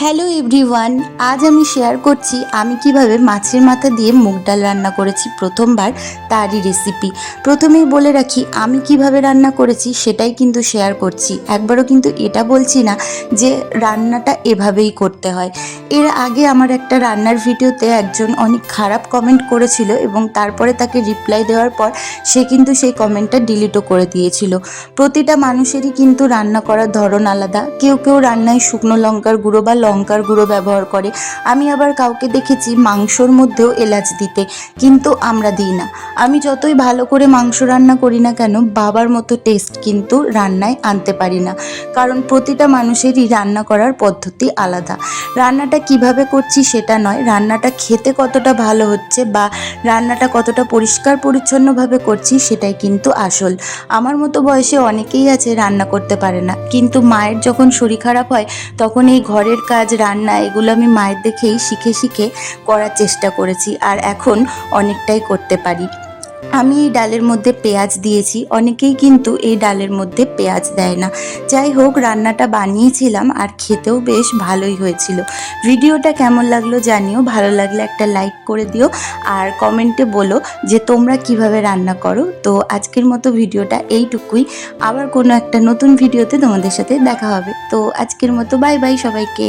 Hello everyone, আজ আমি share করছি আমি কিভাবে মাছের মাথা দিয়ে মুগ ডাল রান্না করেছি প্রথমবার, তারই রেসিপি। প্রথমেই বলে রাখি, আমি কিভাবে রান্না করেছি সেটাই কিন্তু শেয়ার করছি, একবারও কিন্তু এটা বলছি না যে রান্নাটা এভাবেই করতে হয়। এর আগে আমার একটা রান্নার ভিডিওতে একজন অনেক খারাপ কমেন্ট করেছিল এবং তারপরে তাকে রিপ্লাই দেওয়ার পর সে কিন্তু সেই কমেন্টটা ডিলিটও করে দিয়েছিল। প্রতিটা মানুষেরই কিন্তু রান্না করার ধরন আলাদা। কেউ কেউ রান্নায় শুকনো লঙ্কার গুঁড়ো বা লঙ্কার গুঁড়ো ব্যবহার করে, আমি আবার কাউকে দেখেছি মাংসর মধ্যেও এলাচ দিতে, কিন্তু আমরা দিই না। আমি যতই ভালো করে মাংস রান্না করি না কেন, বাবার মতো টেস্ট কিন্তু রান্নায় আনতে পারি না, কারণ প্রতিটা মানুষেরই রান্না করার পদ্ধতি আলাদা। রান্নাটা কিভাবে করছি সেটা নয়, রান্নাটা খেতে কতটা ভালো হচ্ছে বা রান্নাটা কতটা পরিষ্কার পরিচ্ছন্নভাবে করছি সেটাই কিন্তু আসল। আমার মতো বয়সে অনেকেই আছে রান্না করতে পারে না, কিন্তু মায়ের যখন শরীর খারাপ হয় তখন এই ঘরের কাজ, রান্না, এগুলো আমি মায়ের দেখেই শিখে শিখে করার চেষ্টা করেছি, আর এখন অনেকটাই করতে পারি। আমি এই ডালের মধ্যে পেঁয়াজ দিয়েছি, অনেকেই কিন্তু এই ডালের মধ্যে পেঁয়াজ দেয় না। যাই হোক, রান্নাটা বানিয়েছিলাম আর খেতেও বেশ ভালোই হয়েছিল। ভিডিওটা কেমন লাগলো জানিও, ভালো লাগলে একটা লাইক করে দিও আর কমেন্টে বলো যে তোমরা কিভাবে রান্না করো। তো আজকের মতো ভিডিওটা এইটুকুই, আবার কোনো একটা নতুন ভিডিওতে তোমাদের সাথে দেখা হবে। তো আজকের মতো বাই বাই সবাইকে।